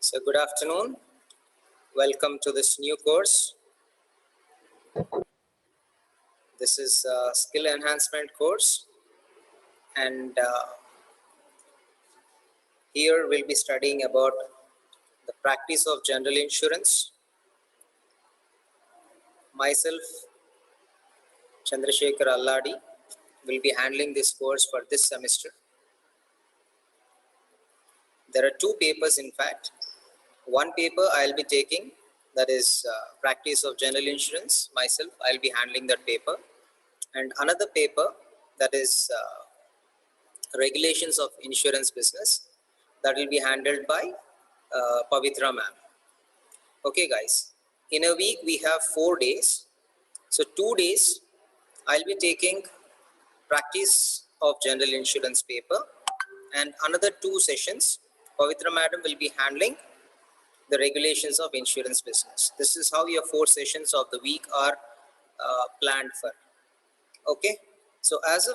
So good afternoon. Welcome to this new course. This is a skill enhancement course, and here we'll be studying about the practice of general insurance. Myself, Chandrasekhar Alladi, will be handling this course for this semester. There are two papers, in fact. One paper I'll be taking, that is practice of general insurance. Myself, I'll be handling that paper. And another paper, that is regulations of insurance business, that will be handled by Pavitra ma'am. Okay guys, in a week we have 4 days. So 2 days I'll be taking practice of general insurance paper, and another 2 sessions Pavitra madam will be handling the regulations of insurance business. This is how your 4 sessions of the week are planned for. Okay, so as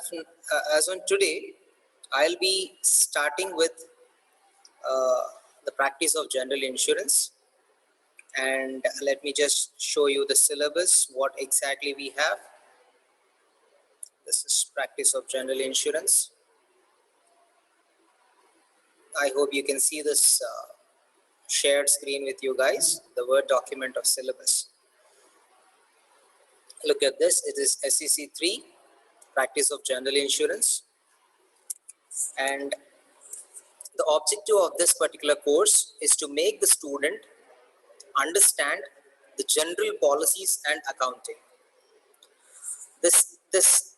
on today, I'll be starting with the practice of general insurance, and let me just show you the syllabus, what exactly we have. This is practice of general insurance. I hope you can see this shared screen with you guys, the Word document of syllabus. Look at this, it is SEC 3, practice of general insurance, and the objective of this particular course is to make the student understand the general policies and accounting. This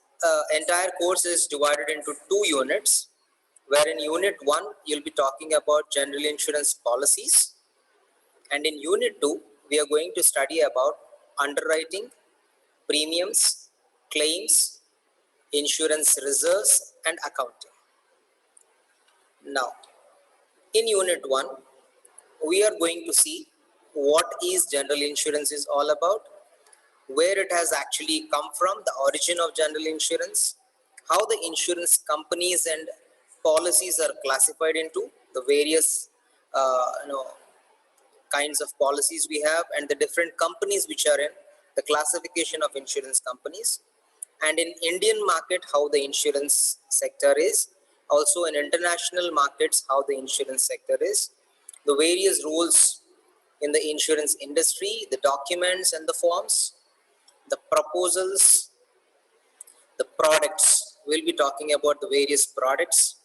entire course is divided into 2 units, where in unit 1 you'll be talking about general insurance policies, and in unit 2 we are going to study about underwriting, premiums, claims, insurance reserves and accounting. Now, in unit 1, we are going to see what is general insurance is all about, where it has actually come from, the origin of general insurance, how the insurance companies and policies are classified into the various kinds of policies we have, and the different companies which are in the classification of insurance companies, and in Indian market how the insurance sector is, also in international markets how the insurance sector is, the various rules in the insurance industry, the documents and the forms, the proposals, the products. We'll be talking about the various products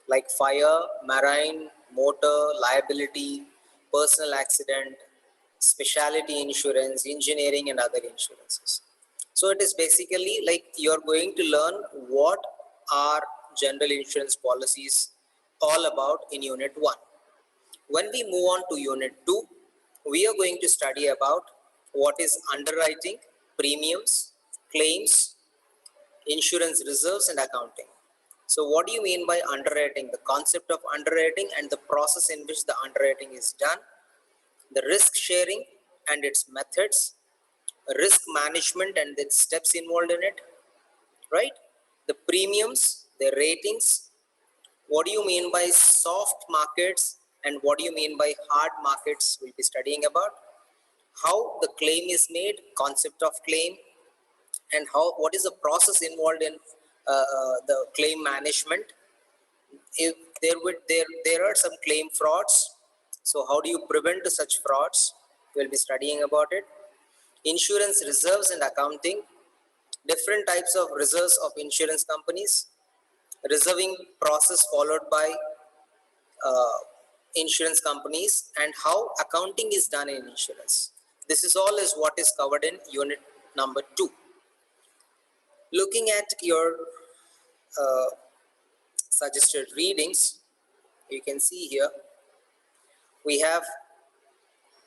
like fire, marine, motor, liability, personal accident, specialty insurance, engineering and other insurances. So it is basically like you're going to learn what are general insurance policies all about in unit 1. When we move on to unit 2, we are going to study about what is underwriting, premiums, claims, insurance reserves and accounting. So what do you mean by underwriting? The concept of underwriting and the process in which the underwriting is done, the risk sharing and its methods, risk management and its steps involved in it, right? The premiums, the ratings, what do you mean by soft markets and what do you mean by hard markets, we'll be studying about. How the claim is made, concept of claim, and what is the process involved in the claim management. If there are some claim frauds, so how do you prevent such frauds, we'll be studying about it. Insurance reserves and accounting, different types of reserves of insurance companies, reserving process followed by insurance companies, and how accounting is done in insurance. This is all is what is covered in unit number 2. Looking at your suggested readings, you can see here we have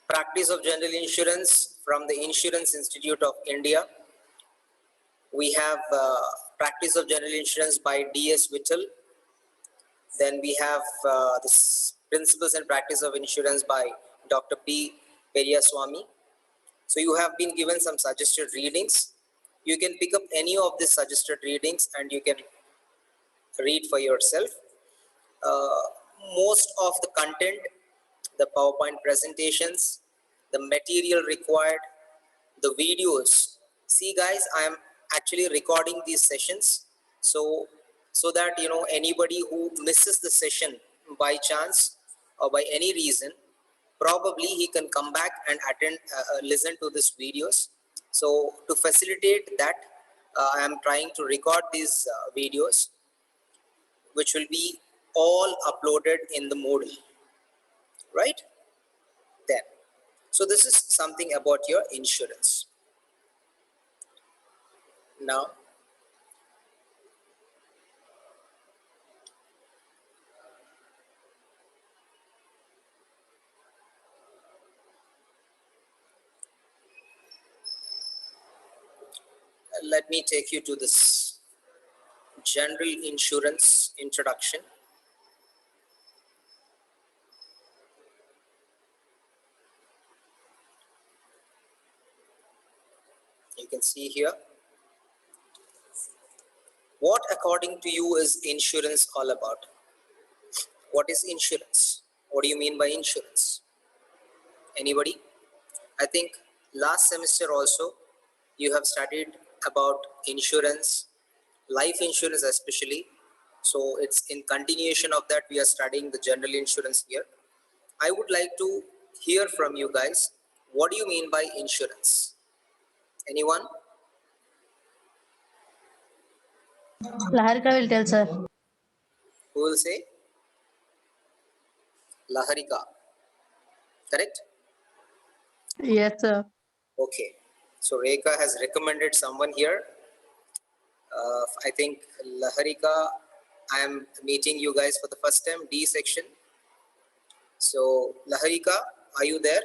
practice of general insurance from the Insurance Institute of India. We have practice of general insurance by D.S. Whittle. Then we have the principles and practice of insurance by Dr. P. Periyaswamy. So you have been given some suggested readings. You can pick up any of these suggested readings and you can read for yourself. Most of the content, the PowerPoint presentations, the material required, the videos. See guys, I am actually recording these sessions so that anybody who misses the session by chance or by any reason, probably he can come back and attend listen to these videos. So to facilitate that, I am trying to record these videos, which will be all uploaded in the Moodle, right? Then, so this is something about your insurance. Now, let me take you to this general insurance introduction. You can see here, what according to you is insurance all about? What is insurance? What do you mean by insurance? Anybody? I think last semester also you have studied about insurance, life insurance especially. So it's in continuation of that we are studying the general insurance here. I would like to hear from you guys. What do you mean by insurance? Anyone? Laharika will tell, sir. Who will say? Laharika. Correct? Yes, sir. Okay. So Rekha has recommended someone here. I think Laharika, I am meeting you guys for the first time, D section. So Laharika, are you there?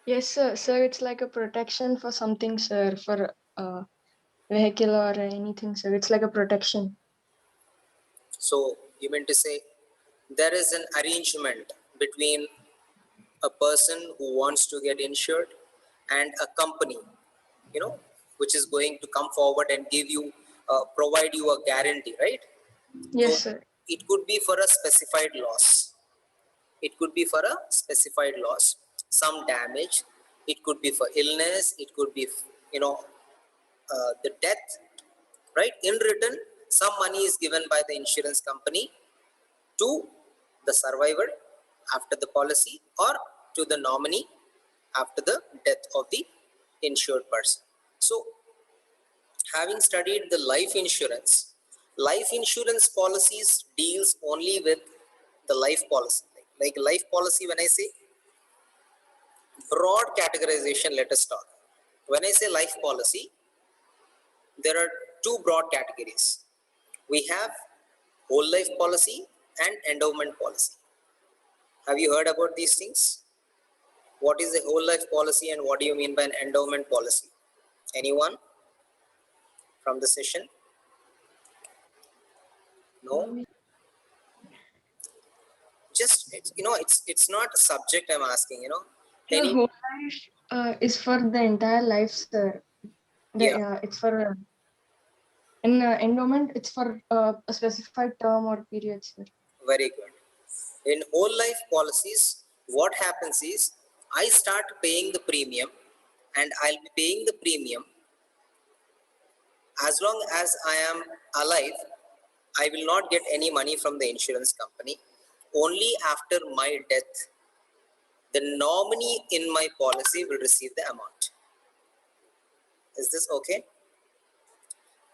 Yes, sir. Sir, it's like a protection for something, sir, for vehicle or anything, sir. It's like a protection. So you meant to say there is an arrangement between a person who wants to get insured and a company, which is going to come forward and give you, provide you a guarantee, right? Yes, So sir. it could be for a specified loss. It could be for a specified loss, some damage. It could be for illness. It could be, the death, right? In return, some money is given by the insurance company to the survivor after the policy or to the nominee after the death of the insured person. So, having studied the life insurance policies deals only with the life policy. Like life policy, when I say broad categorization, let us talk. When I say life policy, there are two broad categories. We have whole life policy and endowment policy. Have you heard about these things? What is a whole life policy and what do you mean by an endowment policy? Anyone from the session? No? Just, it's not a subject I'm asking, Sir, Any, whole life is for the entire life, sir. yeah, It's for in endowment. It's for a specified term or period, sir. very good. In whole life policies, what happens is I start paying the premium and I'll be paying the premium as long as I am alive. I will not get any money from the insurance company. Only after my death, the nominee in my policy will receive the amount. Is this okay?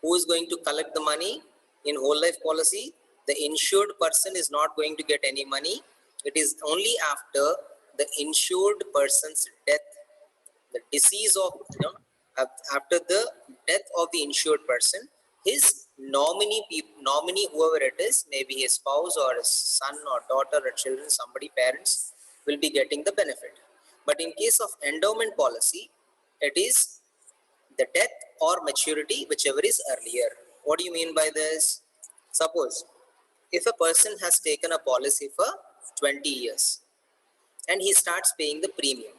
Who is going to collect the money in whole life policy? The insured person is not going to get any money. It is only after the insured person's death, the decease of, after the death of the insured person, his nominee, whoever it is, maybe his spouse or his son or daughter or children, somebody, parents, will be getting the benefit. But in case of endowment policy, it is the death or maturity, whichever is earlier. What do you mean by this? Suppose if a person has taken a policy for 20 years and he starts paying the premium.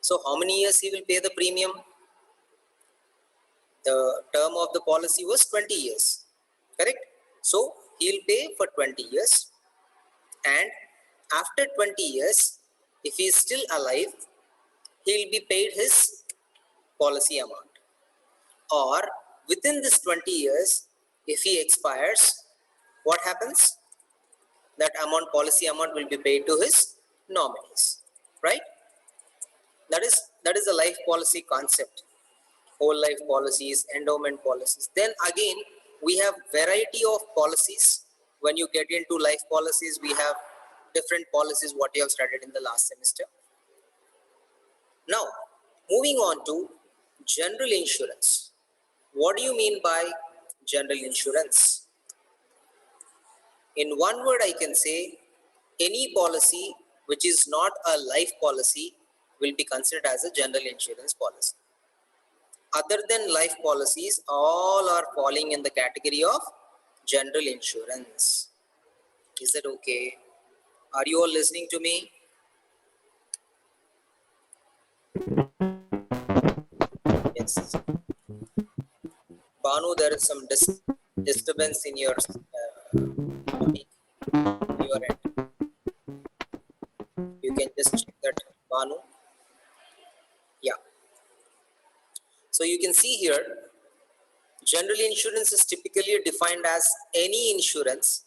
So how many years he will pay the premium? The term of the policy was 20 years, correct? So he'll pay for 20 years, and After 20 years, if he is still alive, he will be paid his policy amount. Or within this 20 years, if he expires, what happens? That amount, policy amount, will be paid to his nominees, right? That is the life policy concept. Whole life policies, endowment policies. Then again, we have variety of policies. When you get into life policies, we have different policies what you have studied in the last semester. Now, moving on to general insurance. What do you mean by general insurance? In one word, I can say any policy which is not a life policy will be considered as a general insurance policy. Other than life policies, all are falling in the category of general insurance. Is that okay? Are you all listening to me? Yes. Banu, there is some disturbance in your mic, your end. You can just check that, Banu. Yeah. So you can see here, general insurance is typically defined as any insurance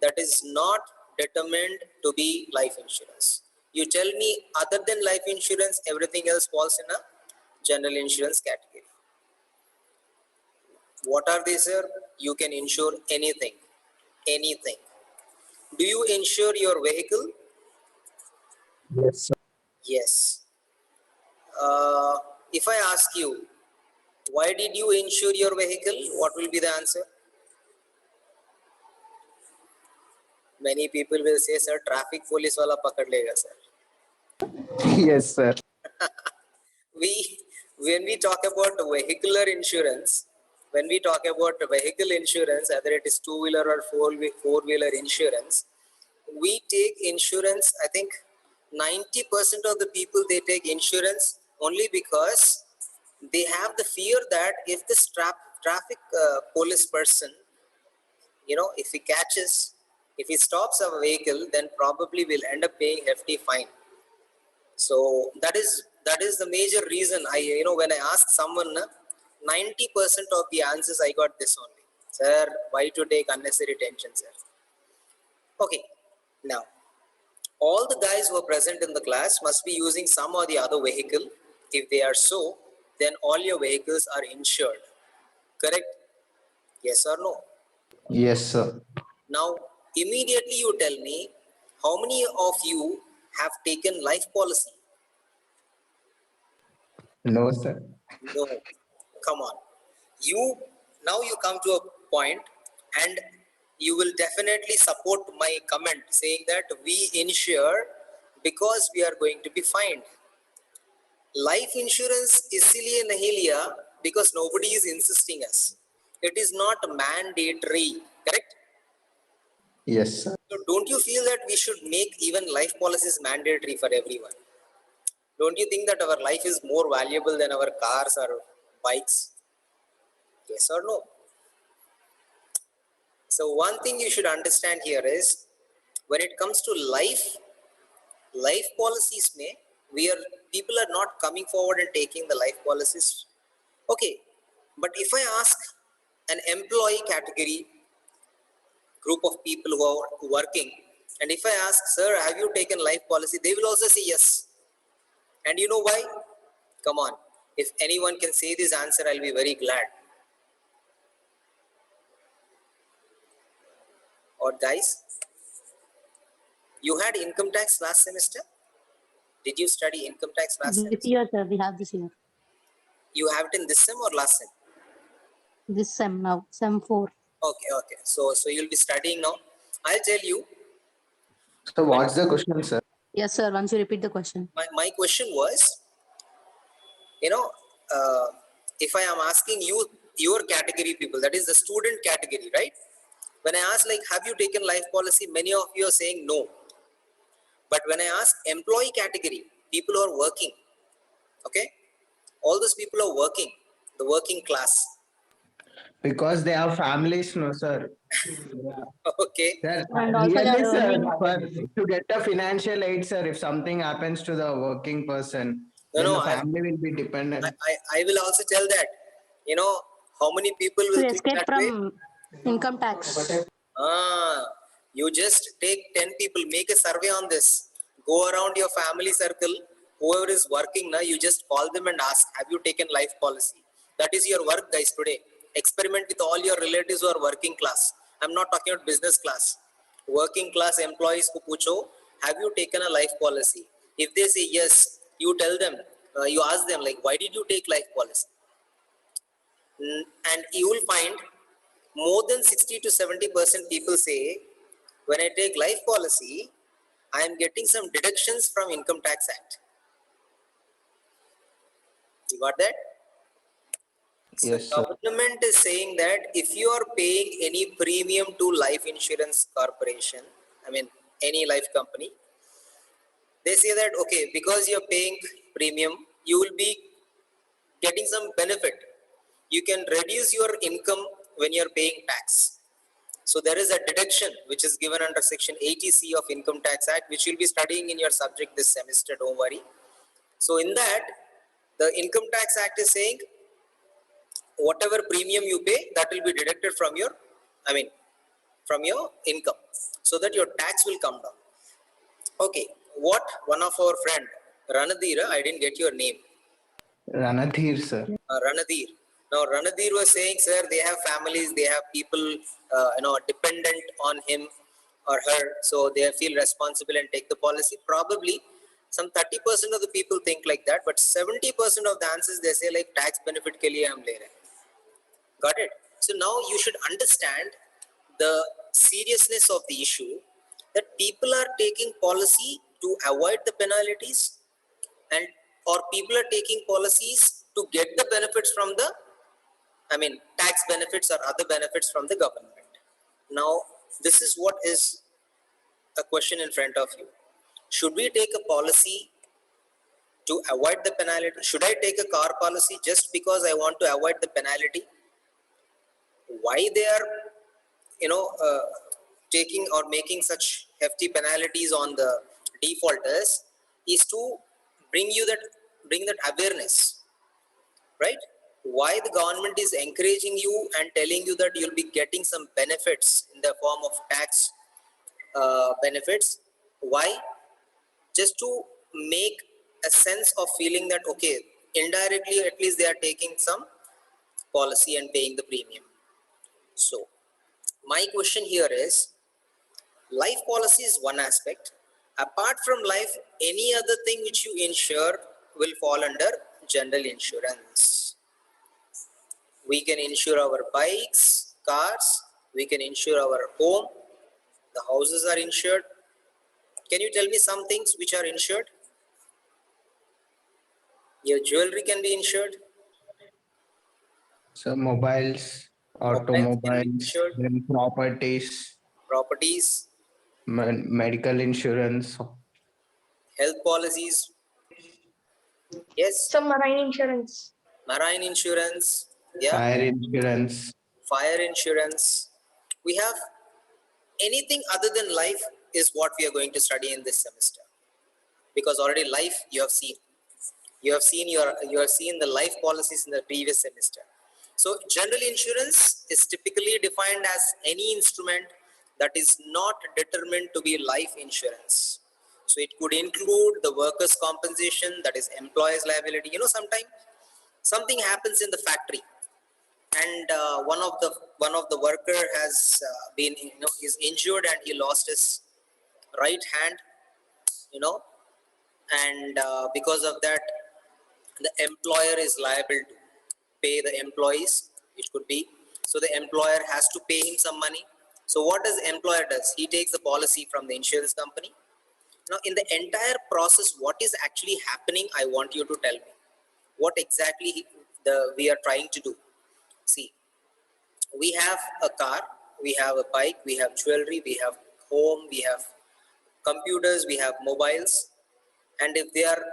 that is not determined to be life insurance. You tell me, other than life insurance, everything else falls in a general insurance category. What are these, sir? You can insure anything. Anything. Do you insure your vehicle? Yes, sir. Yes. If I ask you, why did you insure your vehicle? What will be the answer? Many people will say, sir, traffic police wala pakad lega, sir. Yes, sir. When we talk about vehicular insurance, whether it is two-wheeler or four-wheeler insurance, we take insurance. I think 90% of the people, they take insurance only because they have the fear that if this traffic police person, if he stops our vehicle, then probably we'll end up paying hefty fine. So that is the major reason. When I ask someone, 90% of the answers I got this only. Sir, why to take unnecessary tension, sir? Okay, now all the guys who are present in the class must be using some or the other vehicle. If they are so, then all your vehicles are insured. Correct? Yes or no? Yes, sir. Now, immediately you tell me, how many of you have taken life policy? No, sir. No. Come on. Now you come to a point and you will definitely support my comment saying that we insure because we are going to be fined. Life insurance isliye nahi liya because nobody is insisting us. It is not mandatory, correct? Yes, sir. So don't you feel that we should make even life policies mandatory for everyone? Don't you think that our life is more valuable than our cars or bikes? Yes or no? So one thing you should understand here is, when it comes to life policies, people are not coming forward and taking the life policies. Okay, but if I ask an employee category group of people who are working, and if I ask, sir, have you taken life policy? They will also say yes. And you know why? Come on, if anyone can say this answer, I'll be very glad. Or guys, you had income tax last semester? Did you study income tax last This semester? year, sir, we have this year. You have it in this sem or last sem? This sem now, sem 4. Okay. So you'll be studying now. I'll tell you, So what's the question, sir? Yes, sir. Once you repeat the question. my question was, if I am asking you, your category people, that is the student category, right? When I ask, like, have you taken life policy? Many of you are saying no. But when I ask employee category, people who are working, okay? All those people are working, the working class. Because they have families, no, sir. Okay. Sir, And also they really, are sir, earning. to get a financial aid, sir, if something happens to the working person, No, then no, the family will be dependent. I will also tell that, you know, how many people will To think escape that way? from income tax. You just take 10 people, make a survey on this. Go around your family circle, whoever is working now, you just call them and ask, have you taken life policy? That is your work, guys, today. Experiment with all your relatives who are working class. I'm not talking about business class. Working class employees who pucho, have you taken a life policy? If they say yes, you tell them, you ask them like, why did you take life policy? And you will find more than 60 to 70% people say, when I take life policy, I am getting some deductions from Income Tax Act. You got that? So Yes, sir. government is saying that if you are paying any premium to life insurance corporation, I mean any life company, they say that okay, because you're paying premium, you will be getting some benefit. You can reduce your income when you're paying tax. So there is a deduction which is given under section 80C of Income Tax Act, which you'll be studying in your subject this semester, don't worry. So in that, the Income Tax Act is saying whatever premium you pay, that will be deducted from your, from your income, so that your tax will come down. Okay, what one of our friend, Ranadhir, I didn't get your name. Ranathir, sir. Ranadhir. Now Ranadhir was saying, sir, they have families, they have people, dependent on him or her, so they feel responsible and take the policy. Probably some 30% of the people think like that, but 70% of the answers they say like tax benefit ke liye hum le rahe hain. Got it? So now you should understand the seriousness of the issue, that people are taking policy to avoid the penalties, and or people are taking policies to get the benefits from the, tax benefits or other benefits from the government. Now, this is what is a question in front of you. Should we take a policy to avoid the penalty? Should I take a car policy just because I want to avoid the penalty? Why they are, taking or making such hefty penalties on the defaulters is to bring that awareness, right? Why the government is encouraging you and telling you that you'll be getting some benefits in the form of tax benefits? Why? Just to make a sense of feeling that okay, indirectly at least they are taking some policy and paying the premium. So my question here is, life policy is one aspect. Apart from life, any other thing which you insure will fall under general insurance. We can insure our bikes, cars, we can insure our home, the houses are insured. Can you tell me some things which are insured? Your jewelry can be insured, So mobiles, mobiles can be automobiles, insured, then properties, properties, medical insurance, health policies, yes, Some marine insurance. marine insurance, yeah, fire insurance. fire insurance. We have anything other than life is what we are going to study in this semester, because already life you have seen. You have seen the life policies in the previous semester. So general insurance is typically defined as any instrument that is not determined to be life insurance. So it could include the workers' compensation, that is employer's liability. Sometimes something happens in the factory, and one of the worker has been, is injured and he lost his right hand, you know, and because of that, the employer is liable to pay the employees. It could be, so the employer has to pay him some money. So what does the employer does? He takes the policy from the insurance company. Now in the entire process, what is actually happening, I want you to tell me what exactly we are trying to do. See, we have a car, we have a bike, we have jewelry, we have home, we have computers, we have mobiles, and if they are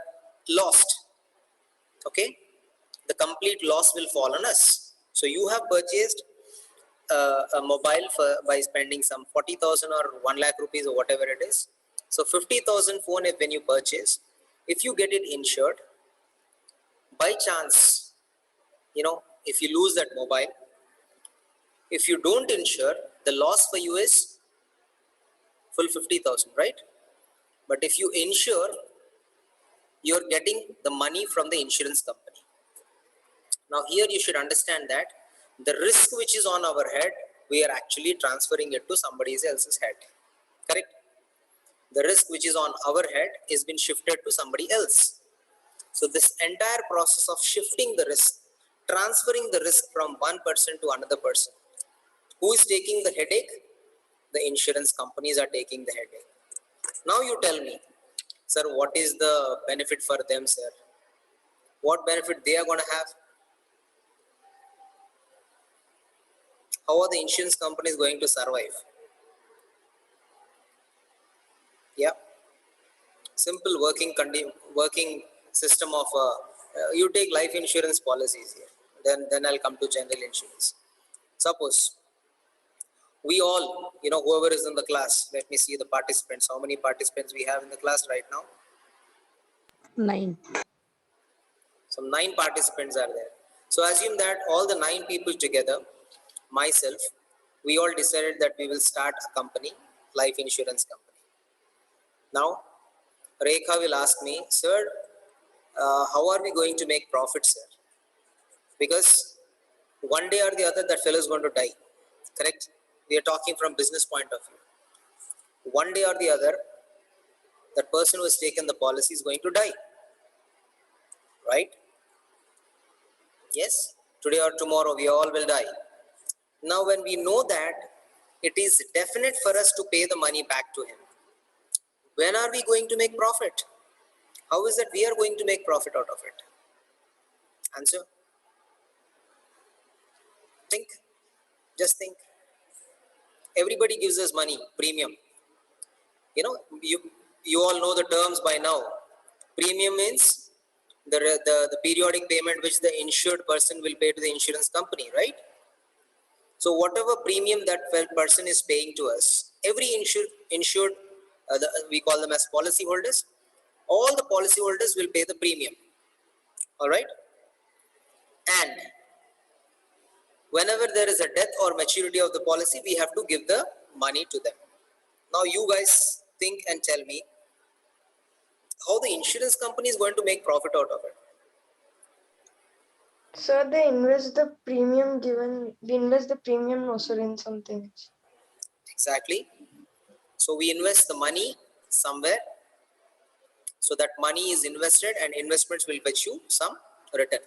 lost, okay, the complete loss will fall on us. So you have purchased a mobile by spending some 40,000 or 1 lakh rupees or whatever it is. So 50,000 phone, if when you purchase, if you get it insured, by chance, if you lose that mobile, if you don't insure, the loss for you is full 50,000, right? But if you insure, you're getting the money from the insurance company. Now here you should understand that the risk which is on our head, we are actually transferring it to somebody else's head. Correct? The risk which is on our head is been shifted to somebody else. So this entire process of shifting the risk, transferring the risk from one person to another person, who is taking the headache? The insurance companies are taking the headache. Now you tell me, sir, what is the benefit for them, sir? What benefit they are going to have? How are the insurance companies going to survive? Yeah, simple working system of you take life insurance policies here. Then I'll come to general insurance. Suppose we all, whoever is in the class, let me see the participants. How many participants we have in the class right now? 9. Some 9 participants are there. So assume that all the 9 people together, myself, we all decided that we will start a company, life insurance company. Now, Rekha will ask me, sir, how are we going to make profit, sir? Because one day or the other, that fellow is going to die. Correct? We are talking from business point of view. One day or the other, that person who has taken the policy is going to die. Right? Yes? Today or tomorrow, we all will die. Now, when we know that, it is definite for us to pay the money back to him. When are we going to make profit? How is it we are going to make profit out of it? Answer. Think. Just think. Everybody gives us money, premium. You all know the terms by now. Premium means the periodic payment which the insured person will pay to the insurance company, right? So whatever premium that person is paying to us, every insured, we call them as policy holders, all the policy holders will pay the premium. All right? And whenever there is a death or maturity of the policy, we have to give the money to them. Now you guys think and tell me how the insurance company is going to make profit out of it. So they invest the premium no sir in something. Exactly. So we invest the money somewhere. So that money is invested and investments will fetch you some return.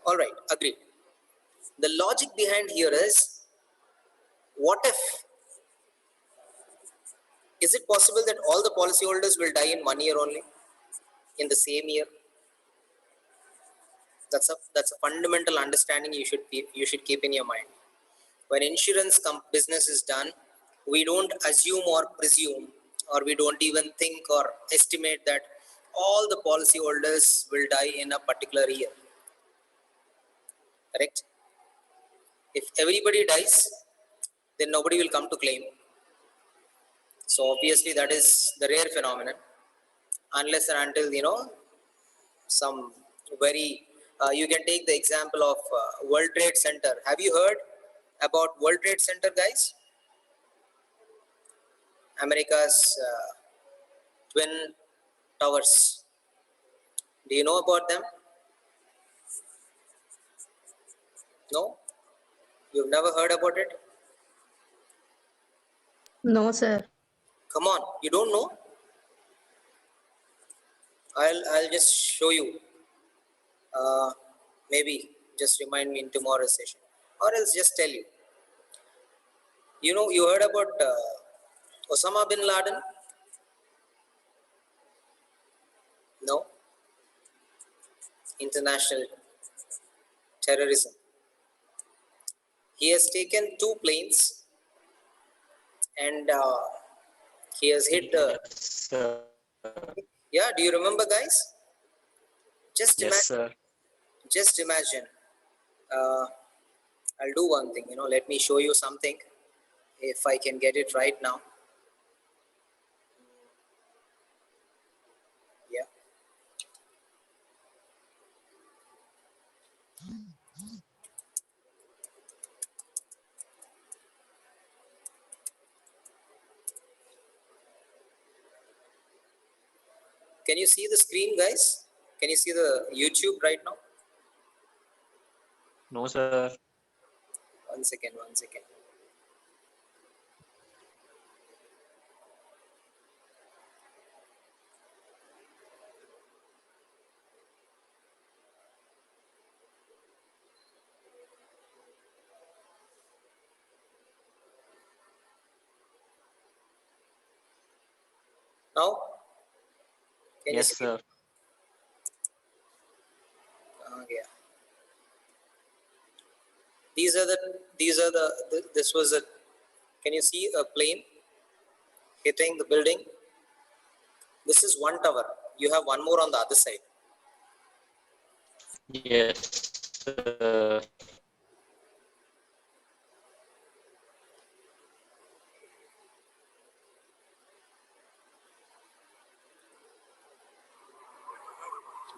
All right, agreed. The logic behind here is, what if, is it possible that all the policyholders will die in 1 year only, in the same year? That's a fundamental understanding you should keep in your mind. When insurance business is done, we don't assume or presume, or we don't even think or estimate that all the policyholders will die in a particular year. Correct? If everybody dies, then nobody will come to claim. So obviously that is the rare phenomenon, unless and until some very you can take the example of World Trade Center. Have you heard about World Trade Center, guys? America's twin towers. Do you know about them? No? You've never heard about it? No, sir. Come on, you don't know? I'll just show you. Maybe just remind me in tomorrow's session, or else just tell you. You heard about Osama bin Laden? No? International terrorism. He has taken 2 planes and he has hit the. Sir. Yeah, do you remember, guys? Just Yes, imagine. sir. Just imagine. I'll do one thing, let me show you something if I can get it right now. Yeah. Can you see the screen, guys? Can you see the YouTube right now? No, sir. One second. Now, can you Yes, see? sir. Yeah. These are this was a, can you see a plane hitting the building? This is one tower. You have one more on the other side. Yes, sir.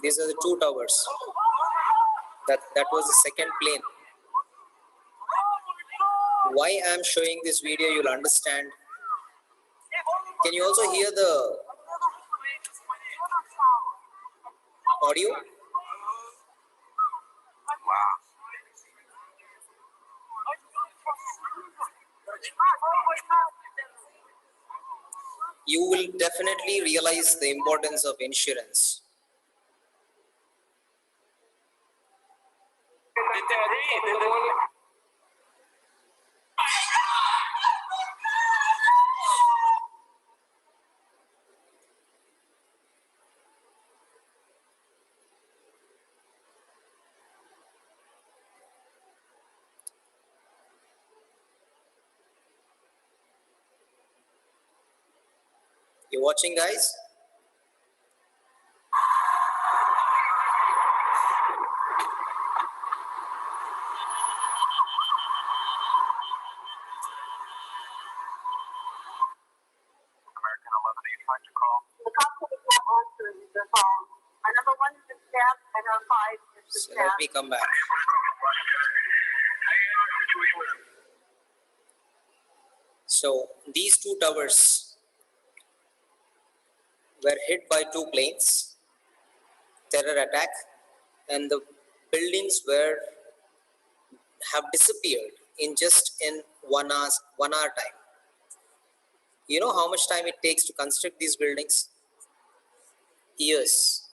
These are the two towers. That was the second plane. Why I am showing this video, you'll understand. Can you also hear the audio? You will definitely realize the importance of insurance. You watching, guys? The customer is not answering the phone. Our number one is the staff and our five is the So staff. let me come back. So these two towers were hit by two planes, terror attack, and the buildings have disappeared in just in 1 hour time. You know how much time it takes to construct these buildings? Years.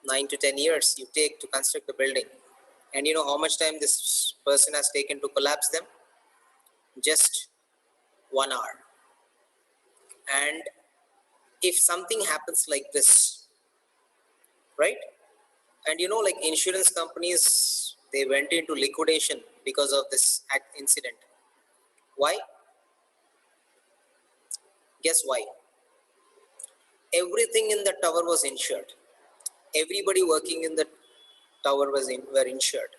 9 to 10 years you take to construct the building. And you know how much time this person has taken to collapse them? Just 1 hour. And if something happens like this, right? And like insurance companies, they went into liquidation because of this incident. Why? Guess why? Everything in the tower was insured. Everybody working in the tower were insured.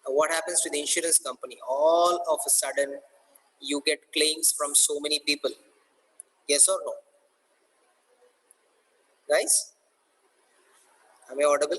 What happens to the insurance company? All of a sudden, you get claims from so many people. Yes or no? Guys, am I audible?